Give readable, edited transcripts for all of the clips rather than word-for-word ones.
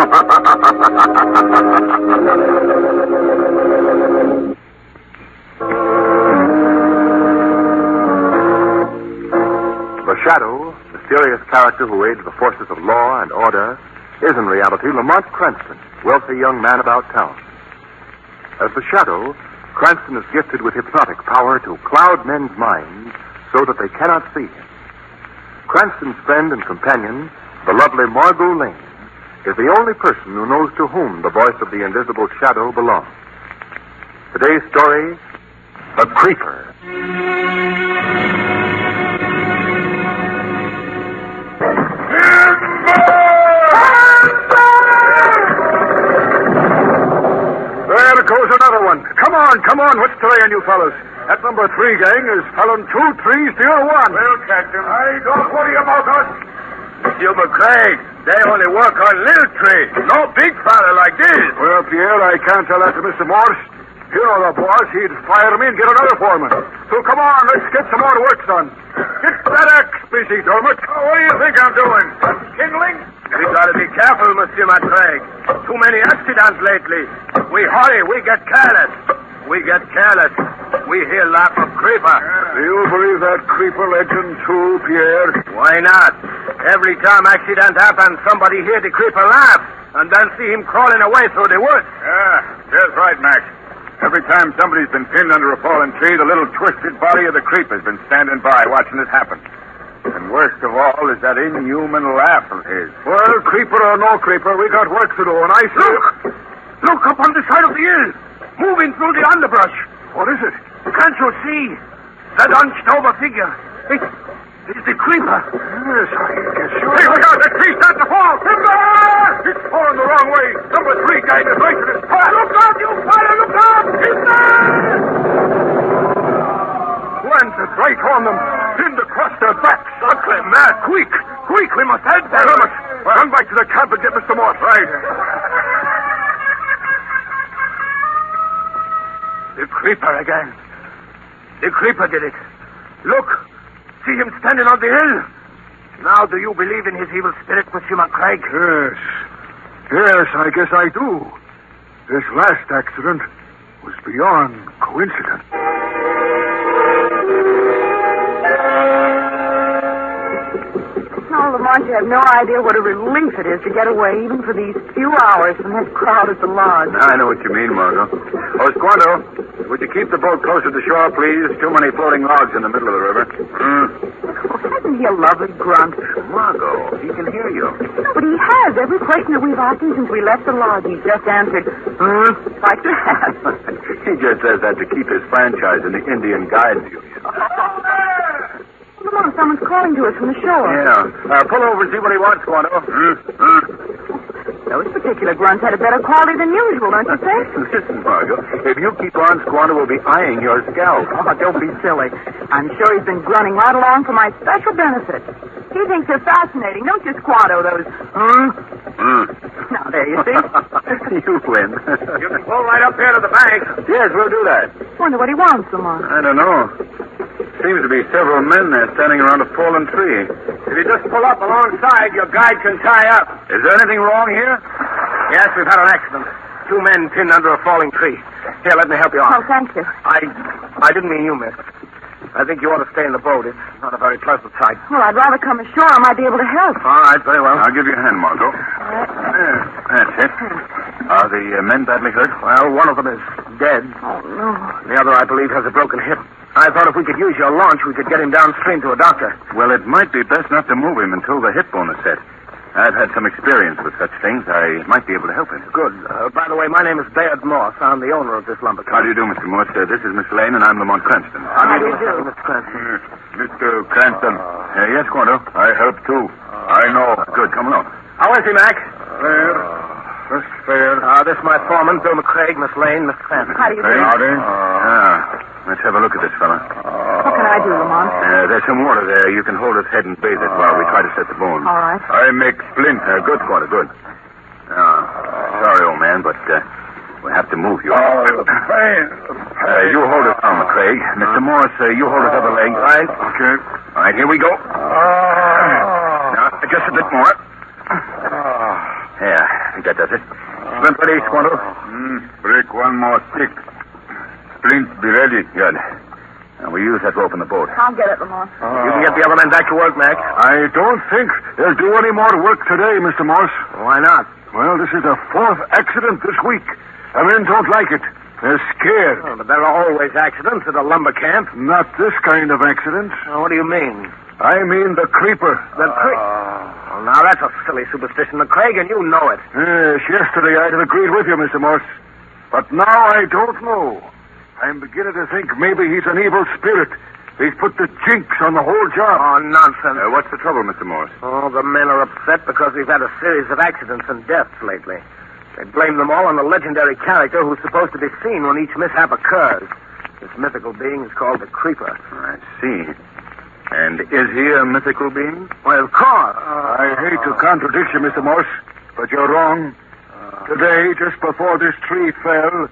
The Shadow, mysterious character who aids the forces of law and order, is in reality Lamont Cranston, wealthy young man about town. As the Shadow, Cranston is gifted with hypnotic power to cloud men's minds so that they cannot see him. Cranston's friend and companion, the lovely Margot Lane, is the only person who knows to whom the voice of the invisible Shadow belongs. Today's story, The Creeper. There goes another one. Come on. What's today, you fellas? That number 3 gang is felling 2 trees to your 1. Well, Captain, I don't worry about us. Monsieur McCraig, they only work on little trees. No big fella like this. Well, Pierre, I can't tell that to Mr. Morse. You know the boss. He'd fire me and get another foreman. So come on, let's get some more work done. Get that axe busy, Dermot. Oh, what do you think I'm doing? Kindling? We gotta be careful, Monsieur McCraig. Too many accidents lately. We hurry, we get careless. We hear laugh of creeper. Do you believe that creeper legend too, Pierre? Why not? Every time accident happens, somebody hear the creeper laugh, and then see him crawling away through the woods. Yeah, that's right, Max. Every time somebody's been pinned under a fallen tree, the little twisted body of the creeper's been standing by watching it happen. And worst of all is that inhuman laugh of his. Well, creeper or no creeper, we got work to do, and I say... Look up on the side of the hill, moving through the underbrush. What is it? Can't you see? That hunched over figure. It's the creeper. Yes, I guess so. Hey, look out! The tree's starting to fall! Timber! It's falling the wrong way. Number 3 gang is right to this path. Look out, you fella! Look out! Timber! Lances right on them. Pinned across their backs. Ugly man! Quick! We must help them! Run back to the camp and get Mr. Morse. Right. The creeper again. The creeper did it. Look! See him standing on the hill. Now, do you believe in his evil spirit, Monsieur McCraig? Yes, I guess I do. This last accident was beyond coincidence. Oh, Lamont, you have no idea what a relief it is to get away, even for these few hours from that crowd at the lodge. I know what you mean, Margot. Oh, Squanto, would you keep the boat closer to shore, please? Too many floating logs in the middle of the river. Oh, hasn't he a lovely grunt? Margot, he can hear you. But he has. Every question that we've asked him since we left the lodge, he's just answered, like that. He just says that to keep his franchise in the Indian Guides Union. Lamont, someone's calling to us from the shore. Yeah. Pull over and see what he wants, Squanto. Those particular grunts had a better quality than usual, don't you think? Listen, Margot, if you keep on, Squanto will be eyeing your scalp. Oh, don't be silly. I'm sure he's been grunting right along for my special benefit. He thinks they're fascinating, don't you, Squanto, those... Now, there you see. You win. You can pull right up here to the bank. Yes, we'll do that. Wonder what he wants, Lamont. I don't know. Seems to be several men there standing around a fallen tree. If you just pull up alongside, your guide can tie up. Is there anything wrong here? Yes, we've had an accident. 2 men pinned under a falling tree. Here, let me help you Oh, out. thank you. I didn't mean you, miss. I think you ought to stay in the boat. It's not a very pleasant sight. Well, I'd rather come ashore. I might be able to help. All right, very well. I'll give you a hand, Margot. That's it. Are the men badly hurt? Well, one of them is dead. Oh, no. The other, I believe, has a broken hip. I thought if we could use your launch, we could get him downstream to a doctor. Well, it might be best not to move him until the hip bone is set. I've had some experience with such things. I might be able to help him. Good. By the way, my name is Bayard Morse. I'm the owner of this lumber How do company. you do, Mr. Morse? This is Miss Lane, and I'm Lamont Cranston. How do you do? Mr. Cranston. Mr. Cranston. Yes, Quanto. I help, too. I know. Good. Come along. How is he, Mac? Fair. Just fair. This is my foreman, Bill McCraig, Miss Lane, Miss Cranston. How do you do? Howdy. Let's have a look at this fella. What can I do, Lamont? There's some water there. You can hold his head and bathe it while we try to set the bone. All right. I make splint. Good, Quanto, good. Sorry, old man, but we'll have to move you. Pain. You hold his arm, McCraig. Mr. Morris, you hold his other leg. Right. Okay. All right, here we go. Now, just a bit more. Yeah, think that does it. Flint ready, Squanto? Break one more stick. Splints be ready. Good. And we use that rope in the boat. I'll get it, Lamont. You can get the other men back to work, Mac. I don't think they'll do any more work today, Mr. Morse. Why not? Well, this is the 4th accident this week. The men don't like it. They're scared. Oh, but there are always accidents at a lumber camp. Not this kind of accident. What do you mean? I mean the creeper. The well, now, that's a silly superstition, McCraig, and you know it. Yes, yesterday I'd have agreed with you, Mr. Morse. But now I don't know. I'm beginning to think maybe he's an evil spirit. He's put the jinx on the whole job. Oh, nonsense. What's the trouble, Mr. Morse? Oh, the men are upset because we've had a series of accidents and deaths lately. They blame them all on the legendary character who's supposed to be seen when each mishap occurs. This mythical being is called the Creeper. I see. And is he a mythical being? Why, of course. I hate to contradict you, Mr. Morse, but you're wrong. Today, just before this tree fell,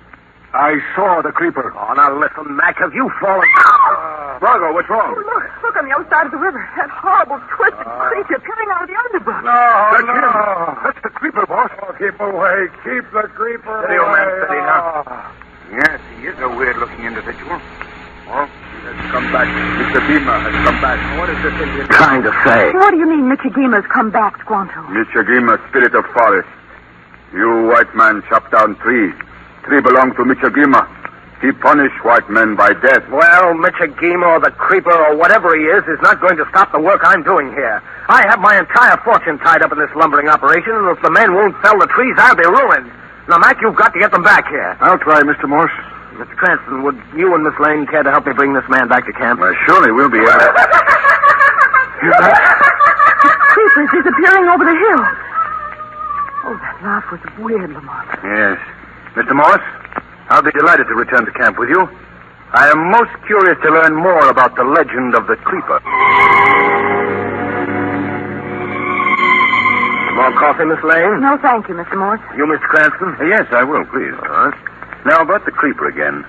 I saw the creeper. Oh, now listen, Mac, have you fallen down? Margot, what's wrong? Oh, look on the other side of the river. That horrible, twisted creature peering out of the underbrush. That's him. That's the creeper, boss. Oh, keep away. Keep the creeper Steady, old man, steady now. Yes, he is a weird-looking individual. Oh, he has come back. Mr. Beamer has come back. What is this Indian trying to say? What do you mean Michigima's come back, Squanto? Mr. Beamer, spirit of forest. You white man chop down trees. Tree belong to Michigima. He punish white men by death. Well, Michigima or the Creeper or whatever he is not going to stop the work I'm doing here. I have my entire fortune tied up in this lumbering operation, and if the men won't fell the trees, I'll be ruined. Now, Mac, you've got to get them back here. I'll try, Mr. Morse. Mr. Cranston, would you and Miss Lane care to help me bring this man back to camp? Well, surely we'll be able to. The creeper's disappearing over the hill. Oh, that laugh was weird, Lamont. Yes. Mr. Morse, I'll be delighted to return to camp with you. I am most curious to learn more about the legend of the Creeper. More coffee, Miss Lane? No, thank you, Mr. Morse. You, Mr. Cranston? Yes, I will, please. Now, about the Creeper again.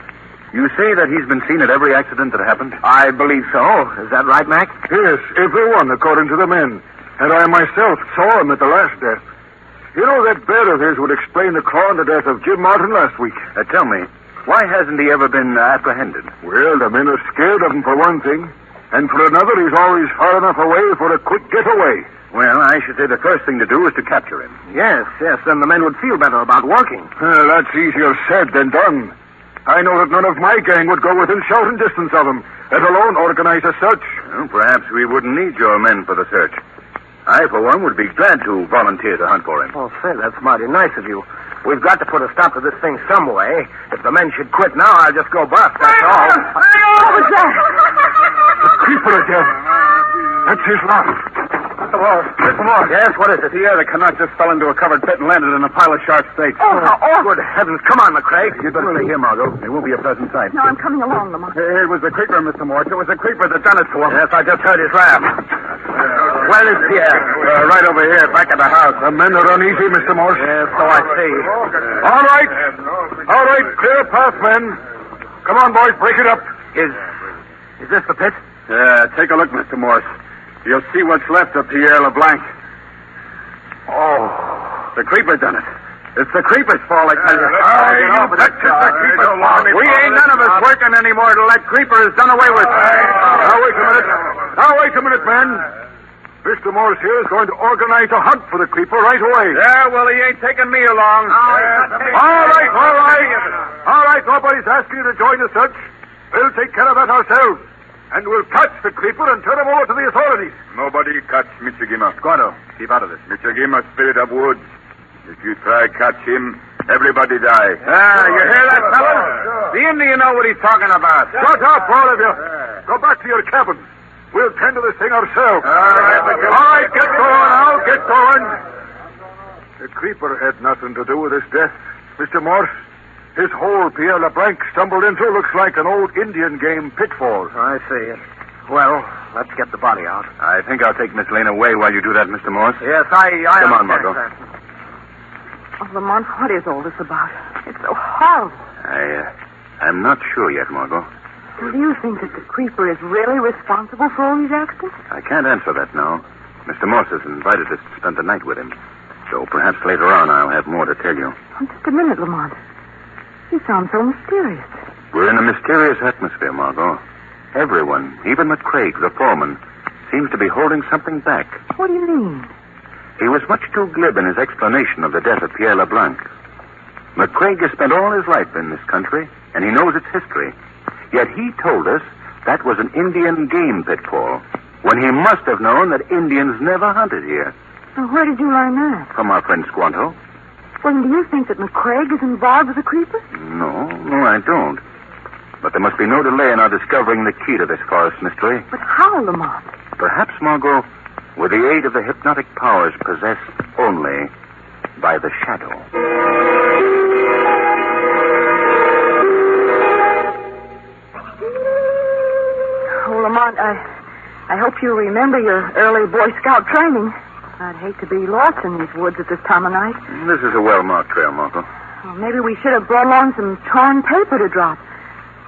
You say that he's been seen at every accident that happened? I believe so. Is that right, Mac? Yes, everyone, according to the men. And I myself saw him at the last death. You know, that bear of his would explain the claw and the death of Jim Martin last week. Tell me, why hasn't he ever been apprehended? Well, the men are scared of him for one thing. And for another, he's always far enough away for a quick getaway. Well, I should say the first thing to do is to capture him. Yes, then the men would feel better about working. That's easier said than done. I know that none of my gang would go within shouting distance of him, let alone organize a search. Well, perhaps we wouldn't need your men for the search. I, for one, would be glad to volunteer to hunt for him. Oh, say, that's mighty nice of you. We've got to put a stop to this thing some way. If the men should quit now, I'll just go bust, that's all. What was that? The creeper again. That's his laugh. Mr. Morse. Yes, what is it? The air cannot just fell into a covered pit and landed in a pile of sharp steaks. Oh, how awful. Good heavens. Come on, McCraig. You'd better stay here, Margot. It won't be a pleasant sight. No, I'm coming along, Lamont. It was the creeper, Mr. Morse. It was the creeper that done it to him. Yes, I just heard his laugh. Where is Pierre? Right over here, back at the house. The men are uneasy, Mr. Morse. Yes, so I see. All right, clear a path, men. Come on, boys, break it up. Is this the pit? Yeah, take a look, Mr. Morse. You'll see what's left of Pierre LeBlanc. Oh. The creeper done it. It's the creeper's fault, I tell you. you betcha the creeper's fault. We ain't none of us working anymore till that creeper is done away with. Now, wait a minute, men. Mr. Morse here is going to organize a hunt for the creeper right away. Yeah, well, he ain't taking me along. All right, nobody's asking you to join the search. We'll take care of that ourselves. And we'll catch the creeper and turn him over to the authorities. Nobody catch Michigima. Squanto, keep out of this. Michigima, spirit of woods. If you try catch him, everybody die. You hear that, fellas? The Indian know what he's talking about. Shut up, all of you. Go back to your cabin. We'll tend to this thing ourselves. All right, get going now. Get going. The creeper had nothing to do with his death, Mr. Morse. His hole Pierre LeBlanc stumbled into looks like an old Indian game pitfall. I see. Well, let's get the body out. I think I'll take Miss Lane away while you do that, Mr. Morse. Yes, I Come on, understand, Margot. Cranston. Oh, Lamont, what is all this about? It's so horrible. I'm not sure yet, Margot. Do you think that the creeper is really responsible for all these accidents? I can't answer that now. Mr. Morse has invited us to spend the night with him. So perhaps later on I'll have more to tell you. Oh, just a minute, Lamont. You sound so mysterious. We're in a mysterious atmosphere, Margot. Everyone, even McCraig, the foreman, seems to be holding something back. What do you mean? He was much too glib in his explanation of the death of Pierre LeBlanc. McCraig has spent all his life in this country, and he knows its history. Yet he told us that was an Indian game pitfall, when he must have known that Indians never hunted here. Well, where did you learn that? From our friend Squanto. Well, do you think that McCraig is involved with the creeper? No, I don't. But there must be no delay in our discovering the key to this forest mystery. But how, Lamont? Perhaps, Margot, with the aid of the hypnotic powers possessed only by the shadow. Oh, Lamont, I hope you remember your early Boy Scout training. I'd hate to be lost in these woods at this time of night. This is a well-marked trail, Margot. Well, maybe we should have brought along some torn paper to drop.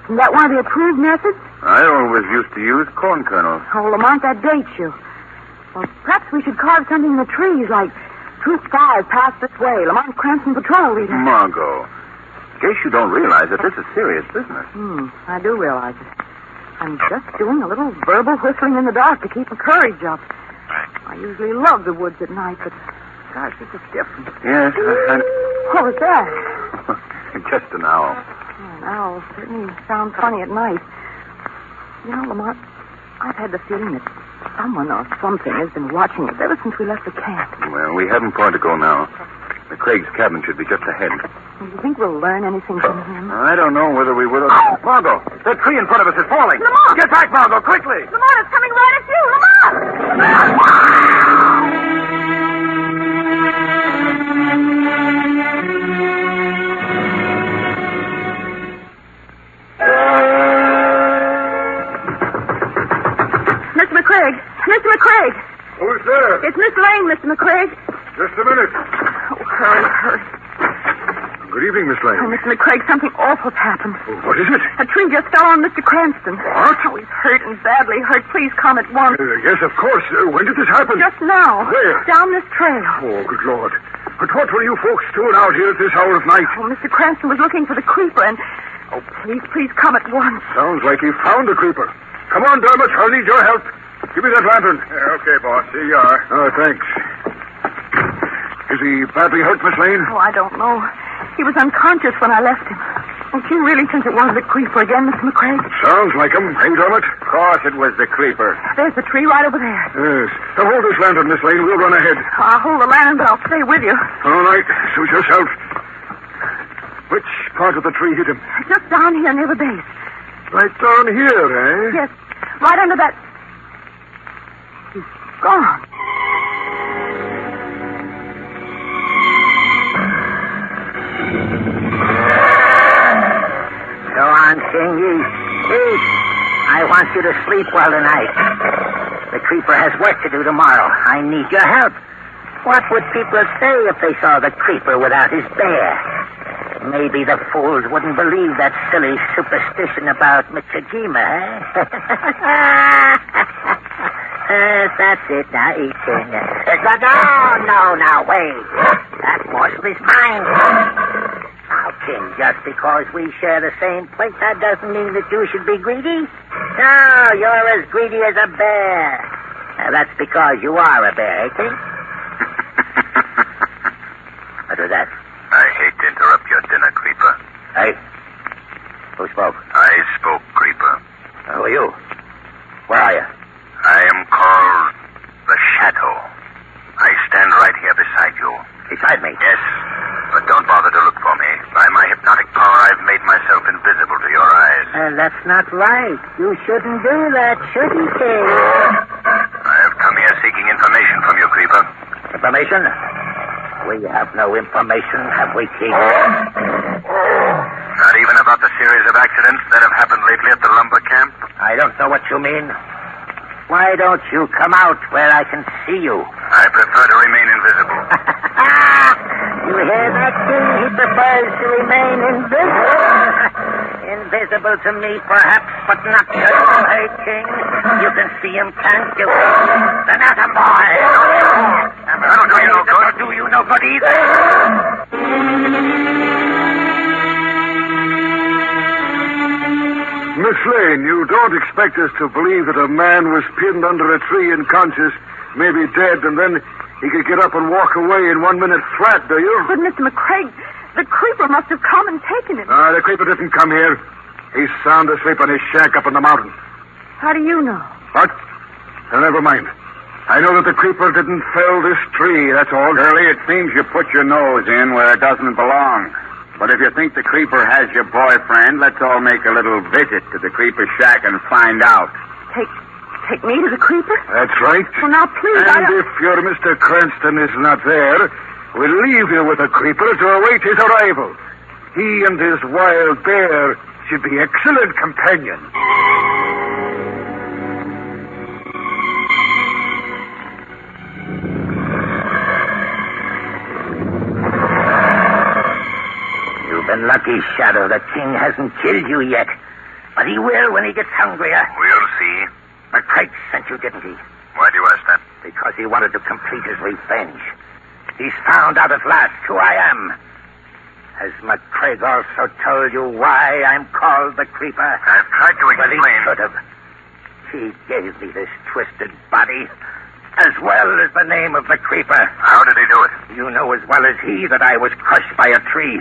Isn't that one of the approved methods? I always used to use corn kernels. Oh, Lamont, that dates you. Well, perhaps we should carve something in the trees, like Troop 5 passed this way, Lamont Cranston Patrol Leader. Margot, guess you don't realize that this is serious business. I do realize it. I'm just doing a little verbal whistling in the dark to keep my courage up. I usually love the woods at night, but, gosh, this is different. Yes, What was that? Just an owl. An owl certainly sounds funny at night. You know, Lamont, I've had the feeling that someone or something has been watching us ever since we left the camp. Well, we haven't far to go now. McCraig's cabin should be just ahead. Do you think we'll learn anything from him? I don't know whether we will. Oh, Margot, the tree in front of us is falling. Lamont! Get back, Margot, quickly. Lamont, it's coming right at you! Lamont! Mr. McCraig! Mr. McCraig! Who's there? It's Miss Lane, Mr. McCraig. Just a minute. Oh, hurry. Good evening, Miss Lane. Oh, Mr. McCraig, something awful's happened. What is it? A tree just fell on Mr. Cranston. What? Oh, he's hurt and badly hurt. Please come at once. Yes, of course. When did this happen? Just now. Where? Down this trail. Oh, good Lord. But what were you folks doing out here at this hour of night? Oh, Mr. Cranston was looking for the creeper and... Oh, please come at once. Sounds like he found the creeper. Come on, Dermot. I'll need your help. Give me that lantern. Okay, boss. Here you are. Oh, thanks. Is he badly hurt, Miss Lane? Oh, I don't know. He was unconscious when I left him. Don't you really think it was the creeper again, Mr. McCraig? Sounds like him. Hey, Dermot? Of course it was the creeper. There's the tree right over there. Yes. Now, hold this lantern, Miss Lane. We'll run ahead. I'll hold the lantern, but I'll stay with you. All right. Suit yourself. Which part of the tree hit him? Just down here near the base. Right down here, eh? Yes, right under that... He's gone. Go on, King. Eat. I want you to sleep well tonight. The creeper has work to do tomorrow. I need your help. What would people say if they saw the creeper without his bear? Maybe the fools wouldn't believe that silly superstition about Michijima, eh? That's it. Now eat, King. No, wait. That morsel is mine. Now, King, just because we share the same plate, that doesn't mean that you should be greedy. No, you're as greedy as a bear. That's because you are a bear, eh, King? What was that? I hate to interrupt your dinner, Creeper. Hey, who spoke? I spoke, Creeper. Who are you? Where are you? I am called the Shadow. I stand right here beside you. Beside me? Yes, but don't bother to look for me. By my hypnotic power, I've made myself invisible to your eyes. That's not right. You shouldn't do that, should you, King? I have come here seeking information from you, Creeper. Information? We have no information, have we, King? Not even about the series of accidents that have happened lately at the lumber camp? I don't know what you mean. Why don't you come out where I can see you? I prefer to remain invisible. You hear that, King? He prefers to remain invisible. Invisible to me, perhaps, but not to you, hey, King? You can see him, can't you? The Natham boy! Come That'll do you no good. That'll do you no good either. Miss Lane, you don't expect us to believe that a man was pinned under a tree unconscious, maybe dead, and then he could get up and walk away in 1 minute flat, do you? But, Mr. McCraig, the creeper must have come and taken him. The creeper didn't come here. He's sound asleep on his shack up in the mountain. How do you know? What? Never mind. I know that the creeper didn't fell this tree, that's all. Curly, it seems you put your nose in where it doesn't belong. But if you think the creeper has your boyfriend, let's all make a little visit to the creeper shack and find out. Take me to the creeper? That's right. Well, now, please, And if your Mr. Cranston is not there, we'll leave you with the creeper to await his arrival. He and his wild bear should be excellent companions. You've been lucky, Shadow. The king hasn't killed you yet. But he will when he gets hungrier. We'll see. McCraig sent you, didn't he? Why do you ask that? Because he wanted to complete his revenge. He's found out at last who I am. Has McCraig also told you why I'm called the Creeper? I've tried to Well, he explain. should have. He gave me this twisted body, as well as the name of the Creeper. How did he do it? You know as well as he that I was crushed by a tree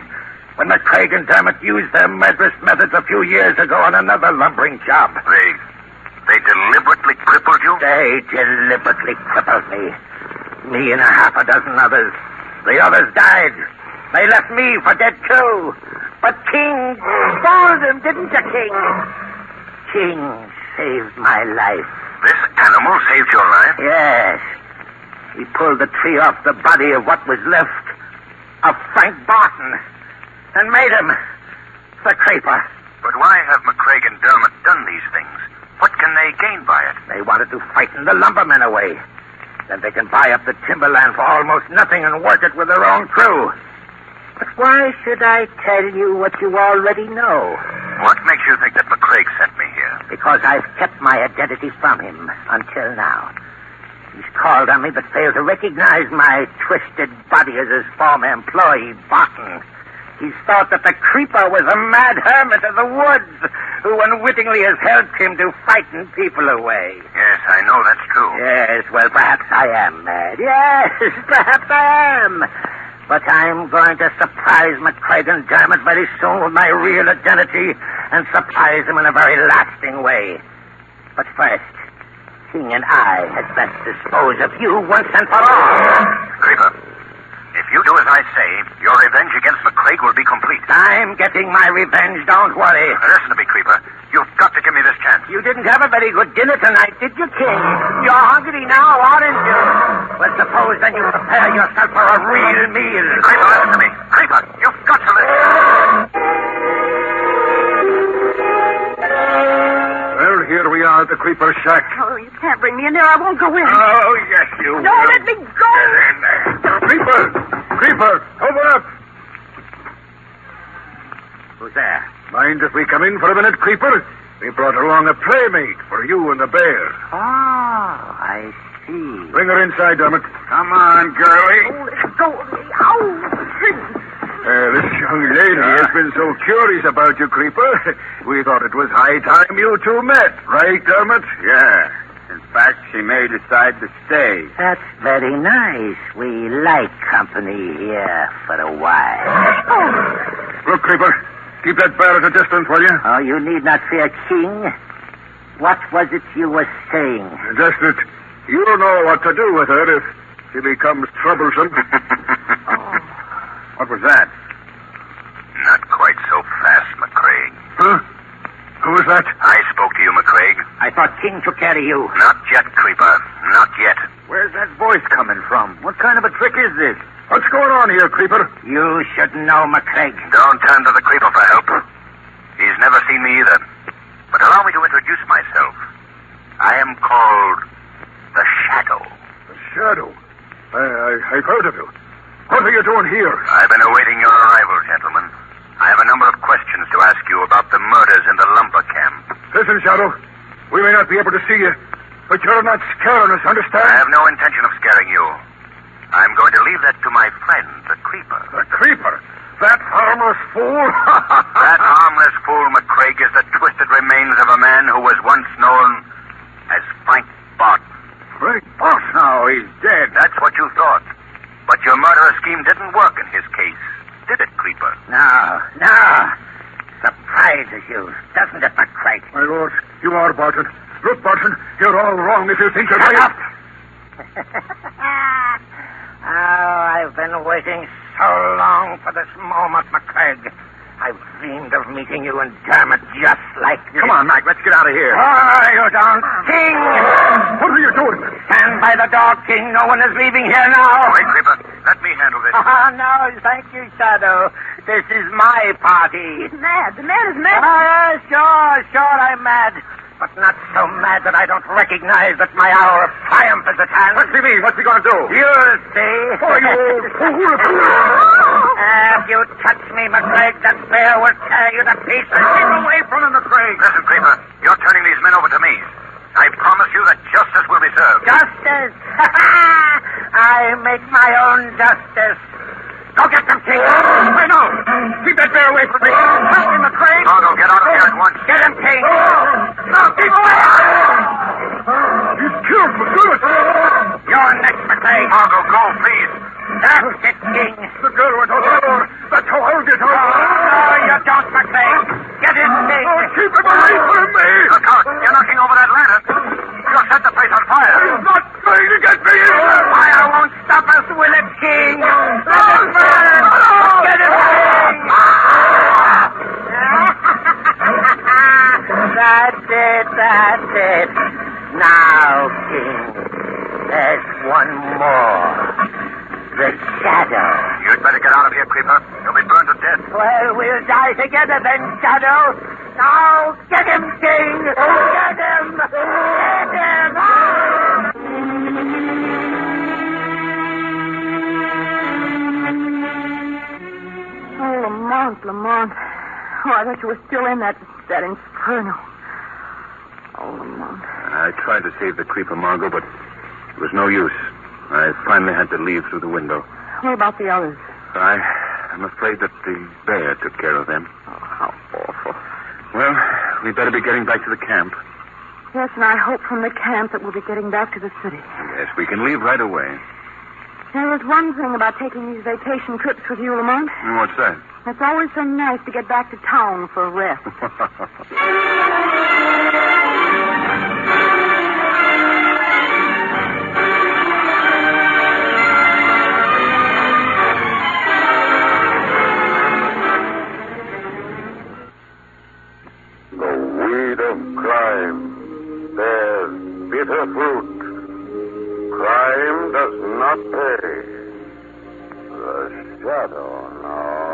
when McCraig and Dermot used their murderous methods a few years ago on another lumbering job. They deliberately crippled you? They deliberately crippled me. Me and a half a dozen others. The others died. They left me for dead too. But King fooled them, didn't you, King? King saved my life. This animal saved your life? Yes. He pulled the tree off the body of what was left of Frank Barton and made him the Creeper. But why have McCraig and Dermot done these things? What can they gain by it? They wanted to frighten the lumbermen away. Then they can buy up the timberland for almost nothing and work it with their own crew. But why should I tell you what you already know? What makes you think that McCraig sent me here? Because I've kept my identity from him until now. He's called on me but failed to recognize my twisted body as his former employee, Barton. He's thought that the Creeper was a mad hermit of the woods who unwittingly has helped him to frighten people away. Yes, I know that's true. Yes, well, perhaps I am mad. Yes, perhaps I am. But I'm going to surprise McCraig and Dermot very soon with my real identity and surprise them in a very lasting way. But first, King and I had best dispose of you once and for all. Creeper, if you do as I say, your revenge against McCraig will be complete. I'm getting my revenge, don't worry. Listen to me, Creeper. You've got to give me this chance. You didn't have a very good dinner tonight, did you, King? You're hungry now, aren't you? Well, suppose then you prepare yourself for a real meal. Creeper, listen to me. Creeper, you've got to listen. Well, here we are at the creeper shack. Oh, you can't bring me in there. I won't go in. Oh, yes, you will. Don't let me go. Get in there. Creeper! Creeper! Open up! Who's there? Mind if we come in for a minute, Creeper? We brought along a playmate for you and the bear. Oh, I see. Bring her inside, Dermot. Come on, girlie. Oh, let go of me. Ow! This young lady has been so curious about you, Creeper. We thought it was high time you two met. Right, Dermot? Yeah. In fact, she may decide to stay. That's very nice. We like company here for a while. Oh, Look, Creeper. Keep that bear at a distance, will you? Oh, you need not fear, King. What was it you were saying? Just that you know what to do with her if she becomes troublesome. What was that? Not quite so fast, McCraig. Huh? Who was that? I spoke to you, McCraig. I thought King took care of you. Not yet, Creeper. Not yet. Where's that voice coming from? What kind of a trick is this? What's going on here, Creeper? You should know, McCraig. Don't turn to the Creeper for help. He's never seen me either. But allow me to introduce myself. I am called the Shadow. The Shadow. I've heard of you. What are you doing here? I've been awaiting your arrival, gentlemen. I have a number of questions to ask you about the murders in the lumber camp. Listen, Shadow. We may not be able to see you, but you're not scaring us, understand? I have no intention of scaring you. I'm going to leave that to my friend, the Creeper. The Creeper? That harmless fool? That harmless fool, McCraig, is the twisted remains of a man who was once known as Frank Barton. Frank Barton? Now, he's dead. That's what you thought. But your murderous scheme didn't work in his case, did it, Creeper? No. Surprises you, doesn't it, McCraig? My lord, you are Barton. Look, Barton, you're all wrong if you think you're... Shut up! I've been waiting so long for this moment, McCraig. I've dreamed of meeting you, and damn it, just like this. Come on, Mac, let's get out of here. Oh, you don't King! What are you doing? Stand by the door, King. No one is leaving here now. Wait, Creeper. Let me handle this. No, thank you, Shadow. This is my party. He's mad. The man is mad. Sure, I'm mad. But not so mad that I don't recognize that my hour of triumph is at hand. What's he mean? What's he going to do? You'll see. Oh, you fool! If you touch me, McCraig, that bear will tear you to pieces. Keep away from him, McCraig. Listen, Creeper. You're turning these men over to me. I promise you that justice will be served. Justice? I make my own justice. Go get them, King. Wait, no. Keep that bear away from me. Help me, McCraig. Margot, get out of here at once. Get him, King. No, keep away. He's killed McGillis. You're next, McCraig. Margot, go, please. That's it, King. The girl went out the door. That's how I'll get out. No, you don't, McCraig. Get him, King. Oh, keep him away from me. Look out. You're knocking over that lantern. You'll set the place on fire. He's not trying to get me in. Fire won't stop us, will it, King? Let it burn. Get him, King. That's it. Now, King, there's one more. The Shadow. You'd better get out of here, Creeper. You'll be burned to death. Well, we'll die together then, Shadow. Now, get him, King. Get him. Get him. Oh, Lamont. Oh, I thought you were still in that inferno. Oh, Lamont. I tried to save the Creeper, Margot, but it was no use. I finally had to leave through the window. What about the others? I'm afraid that the bear took care of them. Oh, how awful. Well, we'd better be getting back to the camp. Yes, and I hope from the camp that we'll be getting back to the city. Yes, we can leave right away. There is one thing about taking these vacation trips with you, Lamont. And what's that? It's always so nice to get back to town for a rest. The weed of crime bears bitter fruit. Crime does not pay. The shadow knows.